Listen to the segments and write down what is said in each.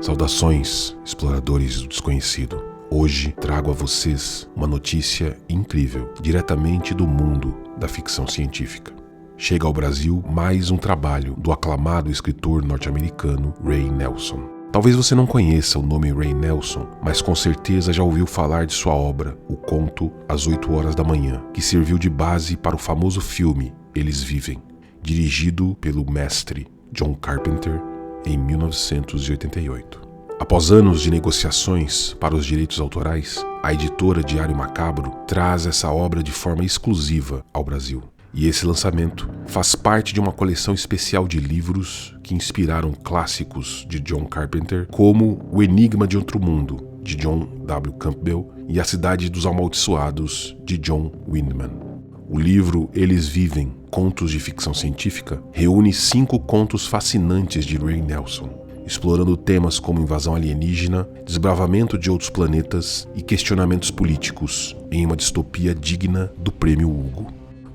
Saudações, exploradores do desconhecido. Hoje trago a vocês uma notícia incrível, diretamente do mundo da ficção científica. Chega ao Brasil mais um trabalho do aclamado escritor norte-americano Ray Nelson. Talvez você não conheça o nome Ray Nelson, mas com certeza já ouviu falar de sua obra, o conto Às 8 horas da manhã, que serviu de base para o famoso filme Eles Vivem, dirigido pelo mestre John Carpenter em 1988. Após anos de negociações para os direitos autorais, a editora Diário Macabro traz essa obra de forma exclusiva ao Brasil. E esse lançamento faz parte de uma coleção especial de livros que inspiraram clássicos de John Carpenter, como O Enigma de Outro Mundo, de John W. Campbell, e A Cidade dos Amaldiçoados, de John Wyndham. O livro Eles Vivem, Contos de Ficção Científica, reúne 5 contos fascinantes de Ray Nelson, explorando temas como invasão alienígena, desbravamento de outros planetas e questionamentos políticos, em uma distopia digna do Prêmio Hugo.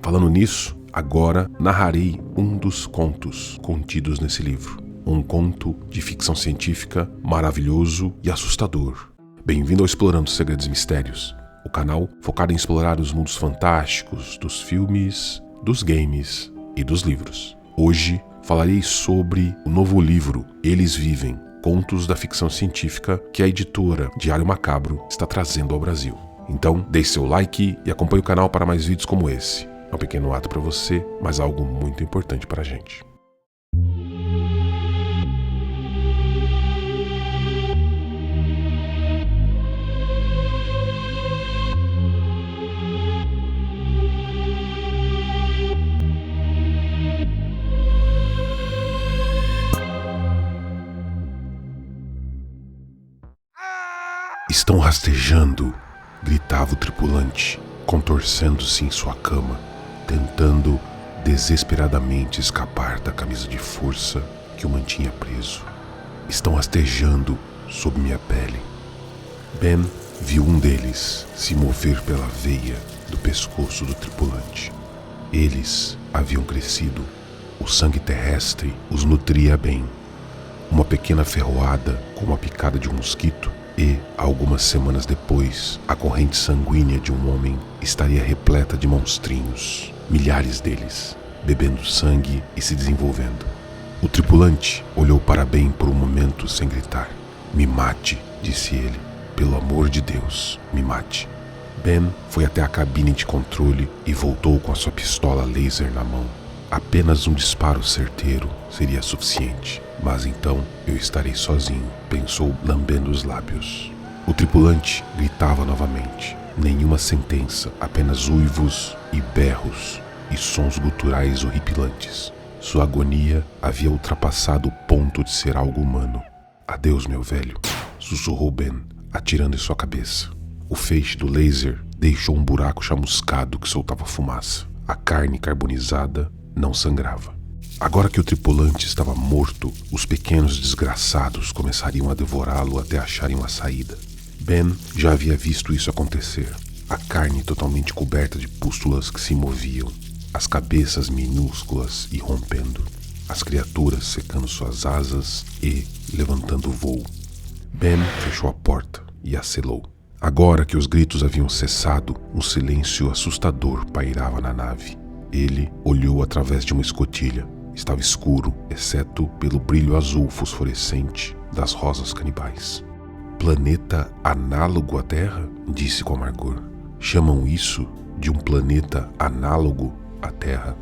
Falando nisso, agora narrarei um dos contos contidos nesse livro. Um conto de ficção científica maravilhoso e assustador. Bem-vindo ao Explorando Segredos e Mistérios, o canal focado em explorar os mundos fantásticos dos filmes, dos games e dos livros. Hoje falarei sobre o novo livro Eles Vivem, Contos da Ficção Científica, que a editora Diário Macabro está trazendo ao Brasil. Então, deixe seu like e acompanhe o canal para mais vídeos como esse. É um pequeno ato para você, mas algo muito importante para a gente. Estão rastejando, gritava o tripulante, contorcendo-se em sua cama, tentando desesperadamente escapar da camisa de força que o mantinha preso. Estão rastejando sob minha pele. Ben viu um deles se mover pela veia do pescoço do tripulante. Eles haviam crescido. O sangue terrestre os nutria bem. Uma pequena ferroada como a picada de um mosquito e, algumas semanas depois, a corrente sanguínea de um homem estaria repleta de monstrinhos, milhares deles, bebendo sangue e se desenvolvendo. O tripulante olhou para Ben por um momento sem gritar. "Me mate", disse ele. "Pelo amor de Deus, me mate." Ben foi até a cabine de controle e voltou com a sua pistola laser na mão. Apenas um disparo certeiro seria suficiente. Mas então eu estarei sozinho, pensou, lambendo os lábios. O tripulante gritava novamente. Nenhuma sentença, apenas uivos e berros e sons guturais horripilantes. Sua agonia havia ultrapassado o ponto de ser algo humano. "Adeus, meu velho", sussurrou Ben, atirando em sua cabeça. O feixe do laser deixou um buraco chamuscado que soltava fumaça. A carne carbonizada não sangrava. Agora que o tripulante estava morto, os pequenos desgraçados começariam a devorá-lo até acharem uma saída. Ben já havia visto isso acontecer. A carne totalmente coberta de pústulas que se moviam, as cabeças minúsculas irrompendo, as criaturas secando suas asas e levantando o voo. Ben fechou a porta e a selou. Agora que os gritos haviam cessado, um silêncio assustador pairava na nave. Ele olhou através de uma escotilha. Estava escuro, exceto pelo brilho azul fosforescente das rosas canibais. "Planeta análogo à Terra?", disse com amargor. "Chamam isso de um planeta análogo à Terra?"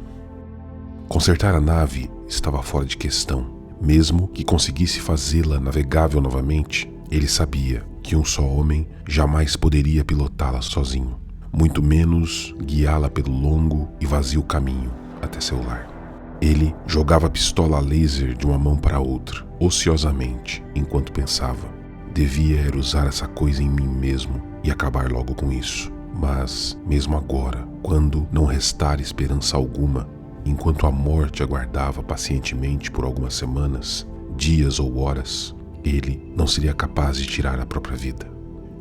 Consertar a nave estava fora de questão. Mesmo que conseguisse fazê-la navegável novamente, ele sabia que um só homem jamais poderia pilotá-la sozinho, muito menos guiá-la pelo longo e vazio caminho até seu lar. Ele jogava a pistola a laser de uma mão para a outra, ociosamente, enquanto pensava. Devia era usar essa coisa em mim mesmo e acabar logo com isso. Mas, mesmo agora, quando não restara esperança alguma, enquanto a morte aguardava pacientemente por algumas semanas, dias ou horas, ele não seria capaz de tirar a própria vida.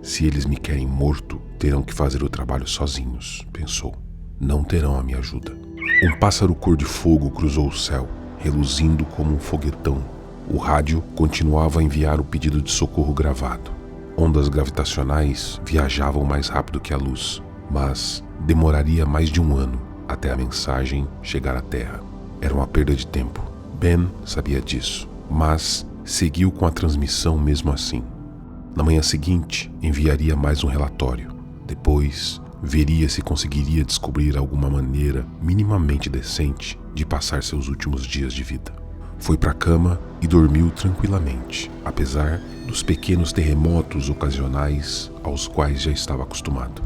"Se eles me querem morto, terão que fazer o trabalho sozinhos", pensou. "Não terão a minha ajuda." Um pássaro cor de fogo cruzou o céu, reluzindo como um foguetão. O rádio continuava a enviar o pedido de socorro gravado. Ondas gravitacionais viajavam mais rápido que a luz, mas demoraria mais de 1 ano até a mensagem chegar à Terra. Era uma perda de tempo. Ben sabia disso, mas seguiu com a transmissão mesmo assim. Na manhã seguinte, enviaria mais um relatório. Depois, veria se conseguiria descobrir alguma maneira minimamente decente de passar seus últimos dias de vida. Foi para a cama e dormiu tranquilamente, apesar dos pequenos terremotos ocasionais aos quais já estava acostumado.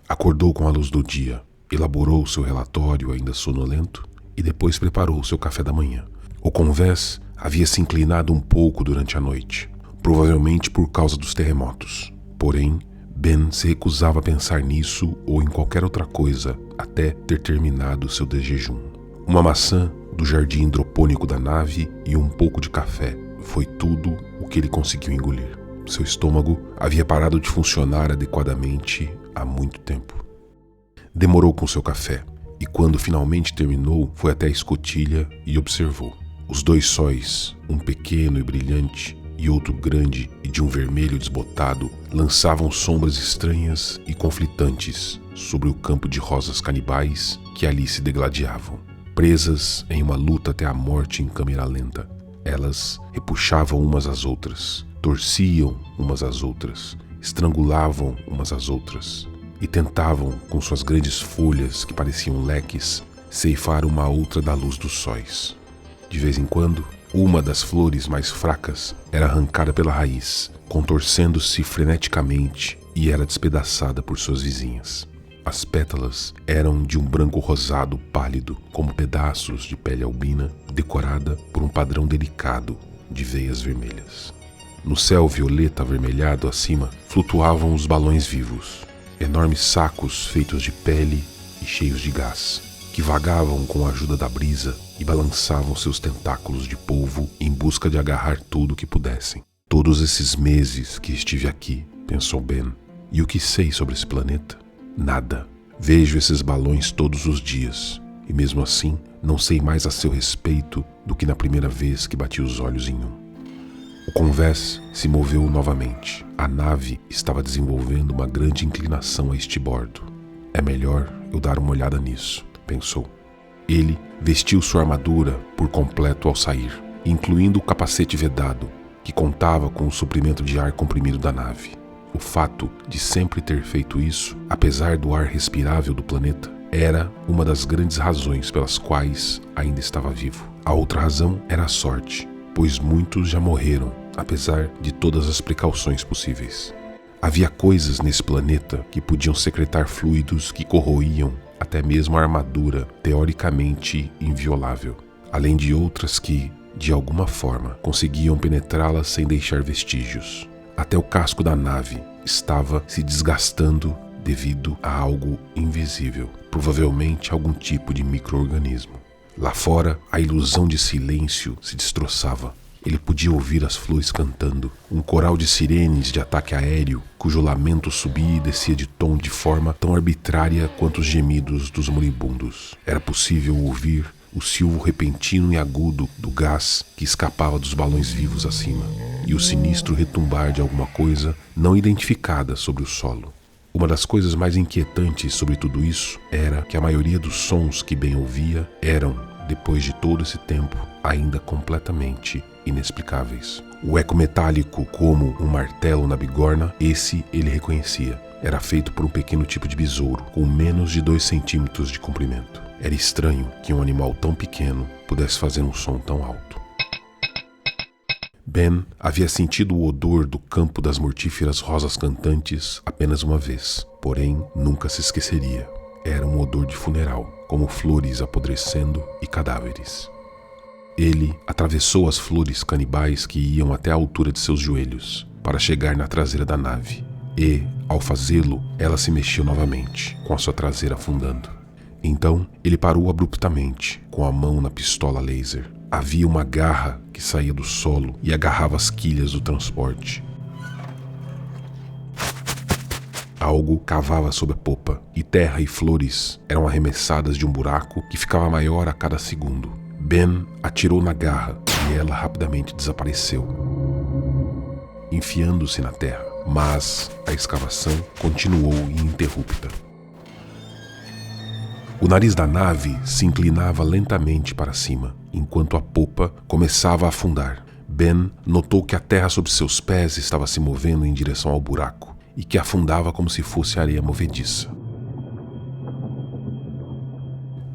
Acordou com a luz do dia, elaborou seu relatório ainda sonolento e depois preparou seu café da manhã. O convés havia se inclinado um pouco durante a noite, provavelmente por causa dos terremotos. Porém, Ben se recusava a pensar nisso ou em qualquer outra coisa até ter terminado seu desjejum. Uma maçã do jardim hidropônico da nave e um pouco de café foi tudo o que ele conseguiu engolir. Seu estômago havia parado de funcionar adequadamente há muito tempo. Demorou com seu café e quando finalmente terminou foi até a escotilha e observou. Os 2 sóis, um pequeno e brilhante e outro grande e de um vermelho desbotado, lançavam sombras estranhas e conflitantes sobre o campo de rosas canibais que ali se degladiavam. Presas em uma luta até a morte em câmera lenta, elas repuxavam umas às outras, torciam umas às outras, estrangulavam umas às outras e tentavam, com suas grandes folhas que pareciam leques, ceifar uma a outra da luz dos sóis. De vez em quando, uma das flores mais fracas era arrancada pela raiz, contorcendo-se freneticamente e era despedaçada por suas vizinhas. As pétalas eram de um branco rosado pálido, como pedaços de pele albina, decorada por um padrão delicado de veias vermelhas. No céu violeta avermelhado acima, flutuavam os balões vivos, enormes sacos feitos de pele e cheios de gás, que vagavam com a ajuda da brisa e balançavam seus tentáculos de polvo em busca de agarrar tudo o que pudessem. Todos esses meses que estive aqui, pensou Ben, e o que sei sobre esse planeta? Nada. Vejo esses balões todos os dias, e mesmo assim não sei mais a seu respeito do que na primeira vez que bati os olhos em um. O convés se moveu novamente. A nave estava desenvolvendo uma grande inclinação a estibordo. É melhor eu dar uma olhada nisso, pensou. Ele vestiu sua armadura por completo ao sair, incluindo o capacete vedado, que contava com o suprimento de ar comprimido da nave. O fato de sempre ter feito isso, apesar do ar respirável do planeta, era uma das grandes razões pelas quais ainda estava vivo. A outra razão era a sorte, pois muitos já morreram, apesar de todas as precauções possíveis. Havia coisas nesse planeta que podiam secretar fluidos que corroíam até mesmo a armadura teoricamente inviolável, além de outras que, de alguma forma, conseguiam penetrá-la sem deixar vestígios. Até o casco da nave estava se desgastando devido a algo invisível, provavelmente algum tipo de micro-organismo. Lá fora, a ilusão de silêncio se destroçava. Ele podia ouvir as flores cantando, um coral de sirenes de ataque aéreo, cujo lamento subia e descia de tom de forma tão arbitrária quanto os gemidos dos moribundos. Era possível ouvir o silvo repentino e agudo do gás que escapava dos balões vivos acima, e o sinistro retumbar de alguma coisa não identificada sobre o solo. Uma das coisas mais inquietantes sobre tudo isso era que a maioria dos sons que Ben ouvia eram, depois de todo esse tempo, ainda completamente inexplicáveis. O eco metálico, como um martelo na bigorna, esse ele reconhecia. Era feito por um pequeno tipo de besouro, com menos de 2 centímetros de comprimento. Era estranho que um animal tão pequeno pudesse fazer um som tão alto. Ben havia sentido o odor do campo das mortíferas rosas cantantes apenas uma vez, porém nunca se esqueceria. Era um odor de funeral, como flores apodrecendo e cadáveres. Ele atravessou as flores canibais que iam até a altura de seus joelhos, para chegar na traseira da nave, e, ao fazê-lo, ela se mexeu novamente, com a sua traseira afundando. Então, ele parou abruptamente, com a mão na pistola laser. Havia uma garra que saía do solo e agarrava as quilhas do transporte. Algo cavava sob a popa, e terra e flores eram arremessadas de um buraco que ficava maior a cada segundo. Ben atirou na garra e ela rapidamente desapareceu, enfiando-se na terra, mas a escavação continuou ininterrupta. O nariz da nave se inclinava lentamente para cima, enquanto a popa começava a afundar. Ben notou que a terra sob seus pés estava se movendo em direção ao buraco e que afundava como se fosse areia movediça.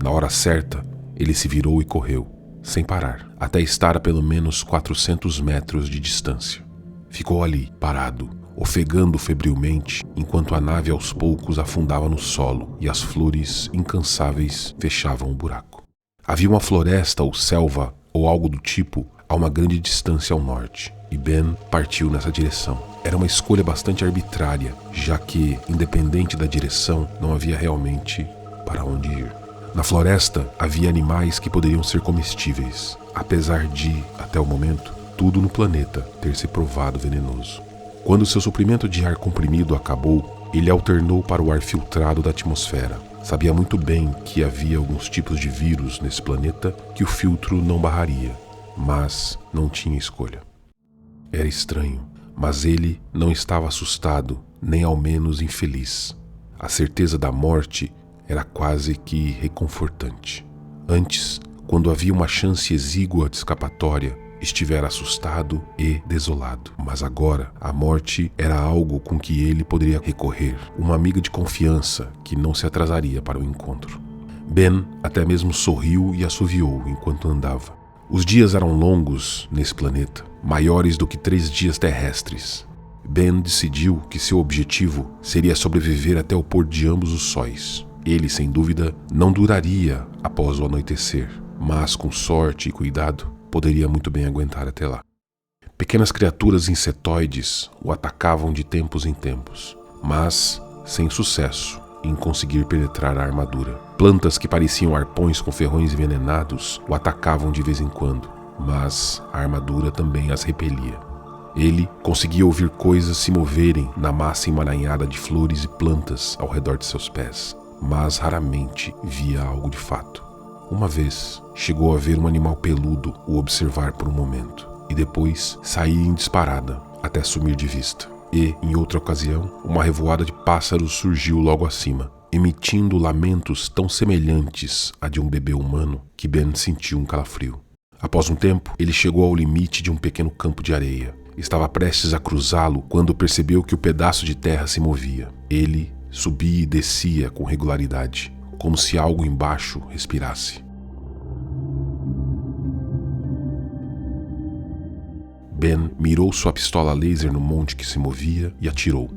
Na hora certa, ele se virou e correu, sem parar, até estar a pelo menos 400 metros de distância. Ficou ali, parado, ofegando febrilmente, enquanto a nave aos poucos afundava no solo e as flores incansáveis fechavam o buraco. Havia uma floresta ou selva ou algo do tipo a uma grande distância ao norte, e Ben partiu nessa direção. Era uma escolha bastante arbitrária, já que, independente da direção, não havia realmente para onde ir. Na floresta havia animais que poderiam ser comestíveis, apesar de, até o momento, tudo no planeta ter se provado venenoso. Quando seu suprimento de ar comprimido acabou, ele alternou para o ar filtrado da atmosfera. Sabia muito bem que havia alguns tipos de vírus nesse planeta que o filtro não barraria, mas não tinha escolha. Era estranho, mas ele não estava assustado, nem ao menos infeliz. A certeza da morte era quase que reconfortante. Antes, quando havia uma chance exígua de escapatória, estivera assustado e desolado. Mas agora, a morte era algo com que ele poderia recorrer, uma amiga de confiança que não se atrasaria para o encontro. Ben até mesmo sorriu e assoviou enquanto andava. Os dias eram longos nesse planeta, maiores do que 3 dias terrestres. Ben decidiu que seu objetivo seria sobreviver até o pôr de ambos os sóis. Ele, sem dúvida, não duraria após o anoitecer, mas com sorte e cuidado, poderia muito bem aguentar até lá. Pequenas criaturas insetoides o atacavam de tempos em tempos, mas sem sucesso em conseguir penetrar a armadura. Plantas que pareciam arpões com ferrões envenenados o atacavam de vez em quando, mas a armadura também as repelia. Ele conseguia ouvir coisas se moverem na massa emaranhada de flores e plantas ao redor de seus pés, mas raramente via algo de fato. Uma vez, chegou a ver um animal peludo o observar por um momento, e depois sair em disparada até sumir de vista. E, em outra ocasião, uma revoada de pássaros surgiu logo acima, emitindo lamentos tão semelhantes a de um bebê humano que Ben sentiu um calafrio. Após um tempo, ele chegou ao limite de um pequeno campo de areia. Estava prestes a cruzá-lo quando percebeu que o pedaço de terra se movia. Ele subia e descia com regularidade, como se algo embaixo respirasse. Ben mirou sua pistola laser no monte que se movia e atirou.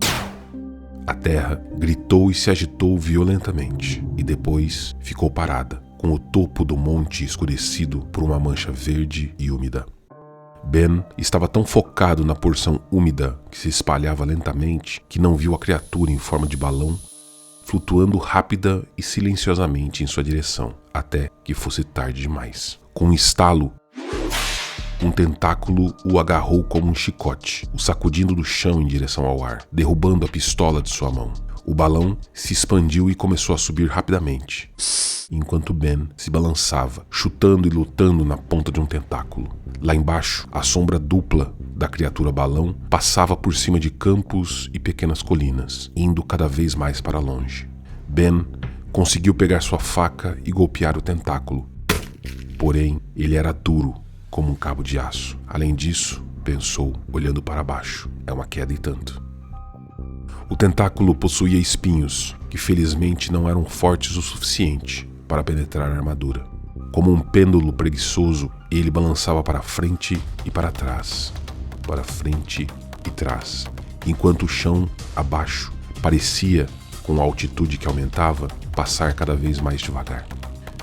A terra gritou e se agitou violentamente, e depois ficou parada, com o topo do monte escurecido por uma mancha verde e úmida. Ben estava tão focado na porção úmida que se espalhava lentamente que não viu a criatura em forma de balão flutuando rápida e silenciosamente em sua direção, até que fosse tarde demais. Com um estalo, um tentáculo o agarrou como um chicote, o sacudindo do chão em direção ao ar, derrubando a pistola de sua mão. O balão se expandiu e começou a subir rapidamente, enquanto Ben se balançava, chutando e lutando na ponta de um tentáculo. Lá embaixo, a sombra dupla da criatura balão passava por cima de campos e pequenas colinas, indo cada vez mais para longe. Ben conseguiu pegar sua faca e golpear o tentáculo. Porém, ele era duro, como um cabo de aço. Além disso, pensou, olhando para baixo, é uma queda e tanto. O tentáculo possuía espinhos, que felizmente não eram fortes o suficiente para penetrar a armadura. Como um pêndulo preguiçoso, ele balançava para frente e para trás, para frente e trás, enquanto o chão, abaixo, parecia, com a altitude que aumentava, passar cada vez mais devagar.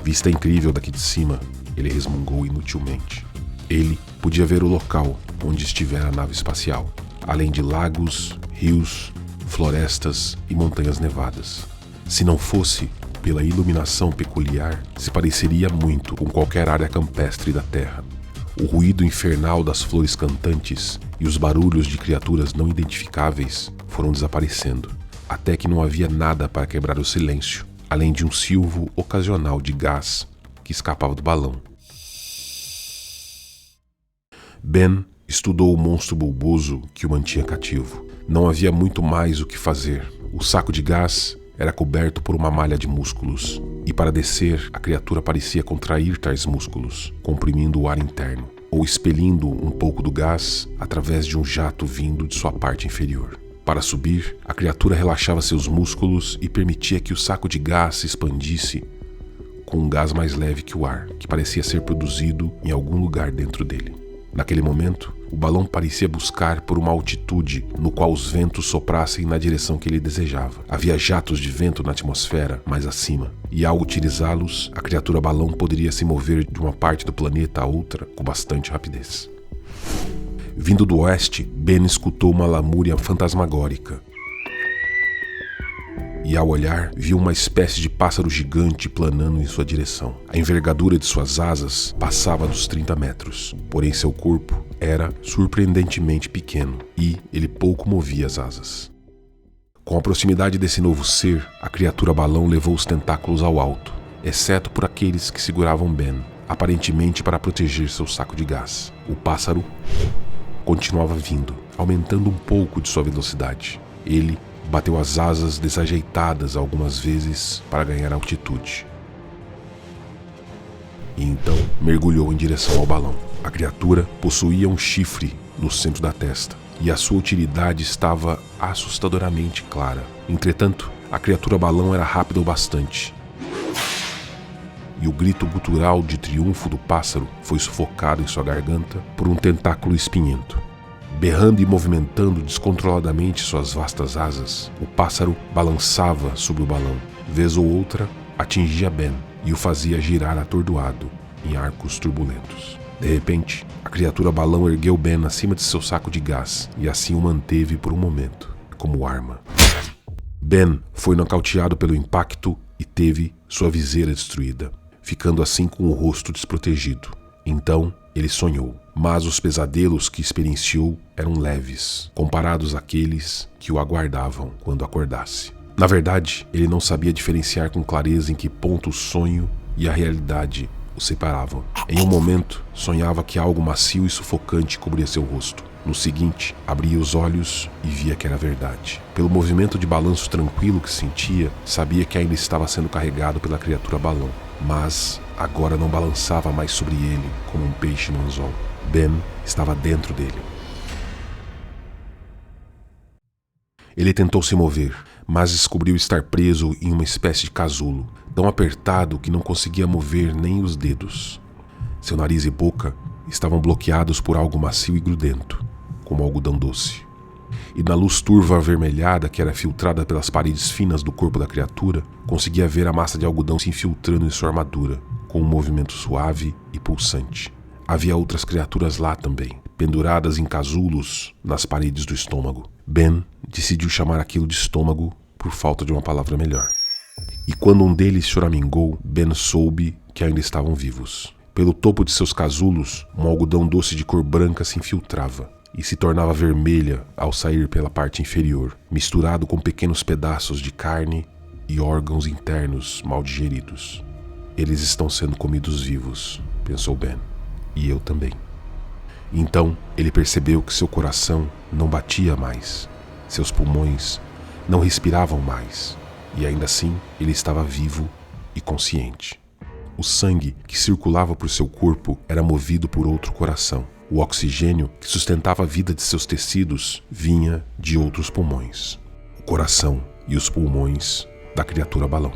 Vista incrível daqui de cima, ele resmungou inutilmente. Ele podia ver o local onde estivera a nave espacial, além de lagos, rios, florestas e montanhas nevadas. Se não fosse pela iluminação peculiar, se pareceria muito com qualquer área campestre da Terra. O ruído infernal das flores cantantes e os barulhos de criaturas não identificáveis foram desaparecendo, até que não havia nada para quebrar o silêncio, além de um silvo ocasional de gás que escapava do balão. Ben estudou o monstro bulboso que o mantinha cativo. Não havia muito mais o que fazer. O saco de gás era coberto por uma malha de músculos, e para descer, a criatura parecia contrair tais músculos, comprimindo o ar interno, ou expelindo um pouco do gás através de um jato vindo de sua parte inferior. Para subir, a criatura relaxava seus músculos e permitia que o saco de gás se expandisse com um gás mais leve que o ar, que parecia ser produzido em algum lugar dentro dele. Naquele momento, o balão parecia buscar por uma altitude no qual os ventos soprassem na direção que ele desejava. Havia jatos de vento na atmosfera mais acima, e ao utilizá-los, a criatura balão poderia se mover de uma parte do planeta a outra com bastante rapidez. Vindo do oeste, Ben escutou uma lamúria fantasmagórica. E ao olhar, viu uma espécie de pássaro gigante planando em sua direção. A envergadura de suas asas passava dos 30 metros, porém seu corpo era surpreendentemente pequeno e ele pouco movia as asas. Com a proximidade desse novo ser, a criatura balão levou os tentáculos ao alto, exceto por aqueles que seguravam Ben, aparentemente para proteger seu saco de gás. O pássaro continuava vindo, aumentando um pouco de sua velocidade. Ele bateu as asas desajeitadas algumas vezes para ganhar altitude. E então mergulhou em direção ao balão. A criatura possuía um chifre no centro da testa, e a sua utilidade estava assustadoramente clara. Entretanto, a criatura balão era rápida o bastante, e o grito gutural de triunfo do pássaro foi sufocado em sua garganta por um tentáculo espinhento. Berrando e movimentando descontroladamente suas vastas asas, o pássaro balançava sobre o balão. Vez ou outra, atingia Ben e o fazia girar atordoado em arcos turbulentos. De repente, a criatura balão ergueu Ben acima de seu saco de gás e assim o manteve por um momento, como arma. Ben foi nocauteado pelo impacto e teve sua viseira destruída, ficando assim com o rosto desprotegido. Então, ele sonhou, mas os pesadelos que experienciou eram leves, comparados àqueles que o aguardavam quando acordasse. Na verdade, ele não sabia diferenciar com clareza em que ponto o sonho e a realidade o separavam. Em um momento, sonhava que algo macio e sufocante cobria seu rosto. No seguinte, abria os olhos e via que era verdade. Pelo movimento de balanço tranquilo que sentia, sabia que ainda estava sendo carregado pela criatura balão, mas agora não balançava mais sobre ele como um peixe no anzol. Ben estava dentro dele. Ele tentou se mover, mas descobriu estar preso em uma espécie de casulo, tão apertado que não conseguia mover nem os dedos. Seu nariz e boca estavam bloqueados por algo macio e grudento, como algodão doce. E na luz turva avermelhada que era filtrada pelas paredes finas do corpo da criatura, conseguia ver a massa de algodão se infiltrando em sua armadura, com um movimento suave e pulsante. Havia outras criaturas lá também, penduradas em casulos nas paredes do estômago. Ben decidiu chamar aquilo de estômago por falta de uma palavra melhor. E quando um deles choramingou, Ben soube que ainda estavam vivos. Pelo topo de seus casulos, um algodão doce de cor branca se infiltrava e se tornava vermelha ao sair pela parte inferior, misturado com pequenos pedaços de carne e órgãos internos mal digeridos. Eles estão sendo comidos vivos, pensou Ben, e eu também. Então ele percebeu que seu coração não batia mais, seus pulmões não respiravam mais, e ainda assim ele estava vivo e consciente. O sangue que circulava por seu corpo era movido por outro coração. O oxigênio que sustentava a vida de seus tecidos vinha de outros pulmões. O coração e os pulmões da criatura balão.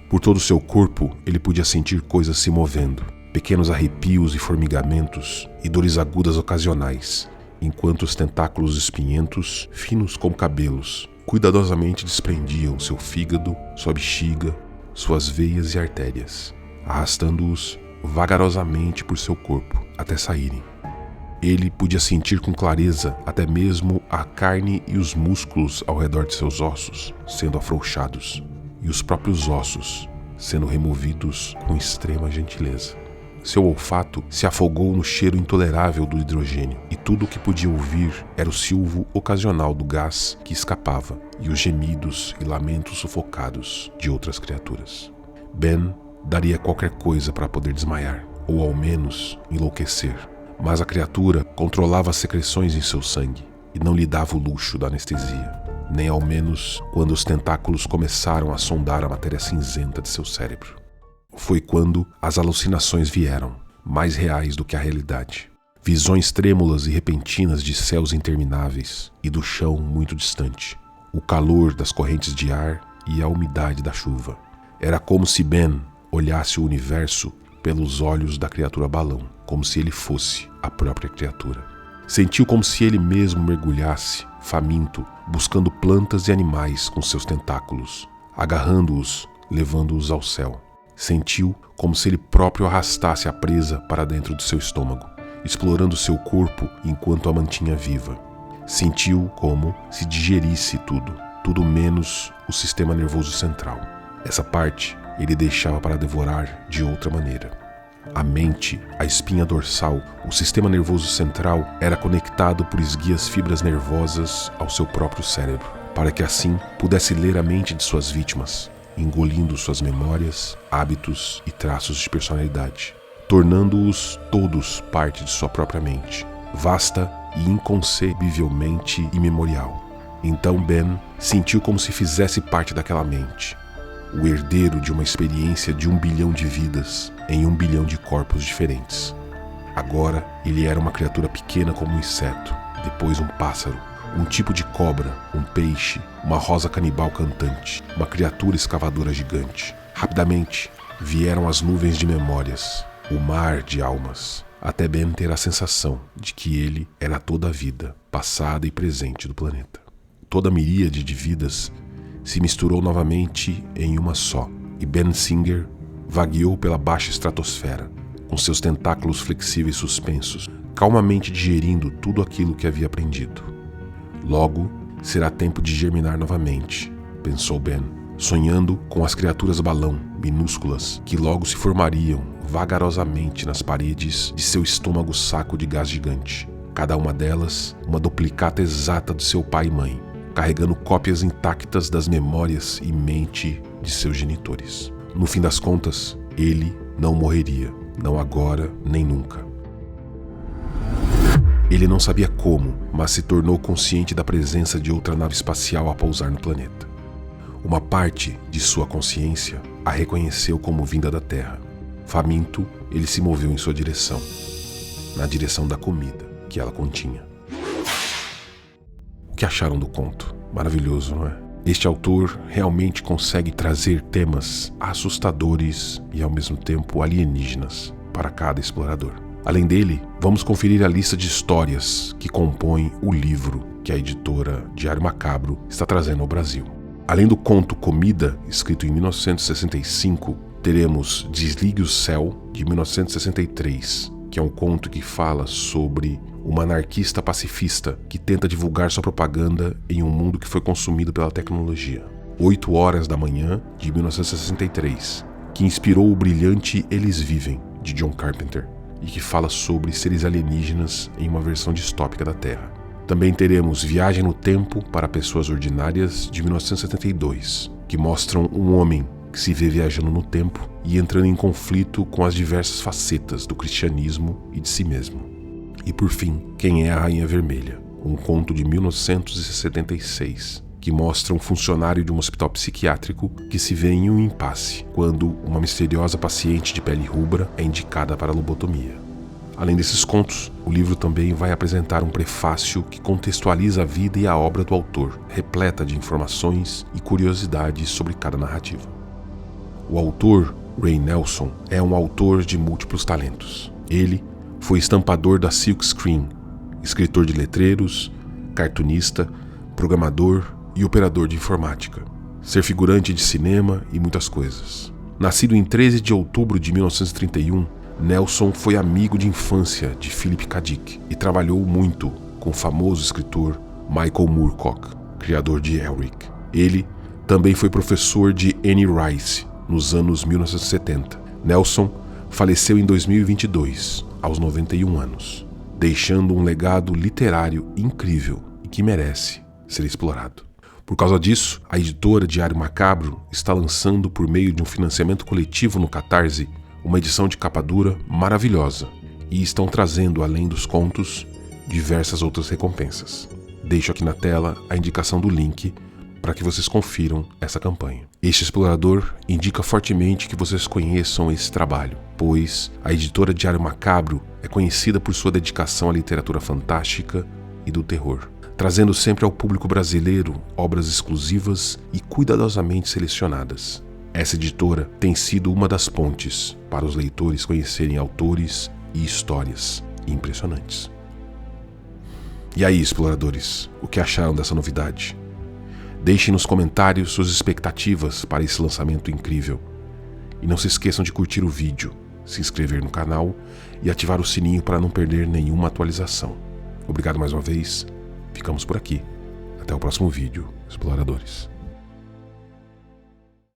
Por todo o seu corpo, ele podia sentir coisas se movendo, pequenos arrepios e formigamentos e dores agudas ocasionais, enquanto os tentáculos espinhentos, finos como cabelos, cuidadosamente desprendiam seu fígado, sua bexiga, suas veias e artérias, arrastando-os vagarosamente por seu corpo até saírem. Ele podia sentir com clareza até mesmo a carne e os músculos ao redor de seus ossos sendo afrouxados, e os próprios ossos sendo removidos com extrema gentileza. Seu olfato se afogou no cheiro intolerável do hidrogênio, e tudo o que podia ouvir era o silvo ocasional do gás que escapava e os gemidos e lamentos sufocados de outras criaturas. Ben daria qualquer coisa para poder desmaiar, ou ao menos enlouquecer, mas a criatura controlava as secreções em seu sangue e não lhe dava o luxo da anestesia, nem ao menos quando os tentáculos começaram a sondar a matéria cinzenta de seu cérebro. Foi quando as alucinações vieram, mais reais do que a realidade. Visões trêmulas e repentinas de céus intermináveis e do chão muito distante, o calor das correntes de ar e a umidade da chuva. Era como se Ben olhasse o universo pelos olhos da criatura balão, como se ele fosse a própria criatura. Sentiu como se ele mesmo mergulhasse, faminto, buscando plantas e animais com seus tentáculos, agarrando-os, levando-os ao céu. Sentiu como se ele próprio arrastasse a presa para dentro de seu estômago, explorando seu corpo enquanto a mantinha viva. Sentiu como se digerisse tudo menos o sistema nervoso central. Essa parte ele deixava para devorar de outra maneira. A mente, a espinha dorsal, o sistema nervoso central era conectado por esguias fibras nervosas ao seu próprio cérebro, para que assim pudesse ler a mente de suas vítimas, engolindo suas memórias, hábitos e traços de personalidade, tornando-os todos parte de sua própria mente, vasta e inconcebivelmente imemorial. Então Ben sentiu como se fizesse parte daquela mente, o herdeiro de uma experiência de 1 bilhão de vidas em 1 bilhão de corpos diferentes. Agora ele era uma criatura pequena como um inseto, depois um pássaro, um tipo de cobra, um peixe, uma rosa canibal cantante, uma criatura escavadora gigante. Rapidamente vieram as nuvens de memórias, o mar de almas, até Ben ter a sensação de que ele era toda a vida, passada e presente do planeta. Toda a miríade de vidas se misturou novamente em uma só, e Ben Singer vagueou pela baixa estratosfera, com seus tentáculos flexíveis suspensos, calmamente digerindo tudo aquilo que havia aprendido. Logo, será tempo de germinar novamente, pensou Ben, sonhando com as criaturas balão, minúsculas, que logo se formariam vagarosamente nas paredes de seu estômago-saco de gás gigante, cada uma delas uma duplicata exata de seu pai e mãe, carregando cópias intactas das memórias e mente de seus genitores. No fim das contas, ele não morreria, não agora nem nunca. Ele não sabia como, mas se tornou consciente da presença de outra nave espacial a pousar no planeta. Uma parte de sua consciência a reconheceu como vinda da Terra. Faminto, ele se moveu em sua direção, na direção da comida que ela continha. O que acharam do conto? Maravilhoso, não é? Este autor realmente consegue trazer temas assustadores e ao mesmo tempo alienígenas para cada explorador. Além dele, vamos conferir a lista de histórias que compõem o livro que a editora Diário Macabro está trazendo ao Brasil. Além do conto Comida, escrito em 1965, teremos Desligue o Céu, de 1963, que é um conto que fala sobre uma anarquista pacifista que tenta divulgar sua propaganda em um mundo que foi consumido pela tecnologia. 8 horas da manhã, de 1963, que inspirou o brilhante Eles Vivem, de John Carpenter, e que fala sobre seres alienígenas em uma versão distópica da Terra. Também teremos Viagem no Tempo para Pessoas Ordinárias, de 1972, que mostram um homem que se vê viajando no tempo e entrando em conflito com as diversas facetas do cristianismo e de si mesmo. E por fim, Quem é a Rainha Vermelha, um conto de 1976, que mostra um funcionário de um hospital psiquiátrico que se vê em um impasse quando uma misteriosa paciente de pele rubra é indicada para a lobotomia. Além desses contos, o livro também vai apresentar um prefácio que contextualiza a vida e a obra do autor, repleta de informações e curiosidades sobre cada narrativa. O autor, Ray Nelson, é um autor de múltiplos talentos. Ele foi estampador da Silk Screen, escritor de letreiros, cartunista, programador e operador de informática, ser figurante de cinema e muitas coisas. Nascido em 13 de outubro de 1931, Nelson foi amigo de infância de Philip K. Dick e trabalhou muito com o famoso escritor Michael Moorcock, criador de Elric. Ele também foi professor de Anne Rice nos anos 1970. Nelson faleceu em 2022, aos 91 anos, deixando um legado literário incrível e que merece ser explorado. Por causa disso, a editora Diário Macabro está lançando, por meio de um financiamento coletivo no Catarse, uma edição de capa dura maravilhosa, e estão trazendo, além dos contos, diversas outras recompensas. Deixo aqui na tela a indicação do link para que vocês confiram essa campanha. Este explorador indica fortemente que vocês conheçam esse trabalho, pois a editora Diário Macabro é conhecida por sua dedicação à literatura fantástica e do terror, trazendo sempre ao público brasileiro obras exclusivas e cuidadosamente selecionadas. Essa editora tem sido uma das pontes para os leitores conhecerem autores e histórias impressionantes. E aí, exploradores, o que acharam dessa novidade? Deixem nos comentários suas expectativas para esse lançamento incrível. E não se esqueçam de curtir o vídeo, se inscrever no canal e ativar o sininho para não perder nenhuma atualização. Obrigado mais uma vez, ficamos por aqui. Até o próximo vídeo, exploradores.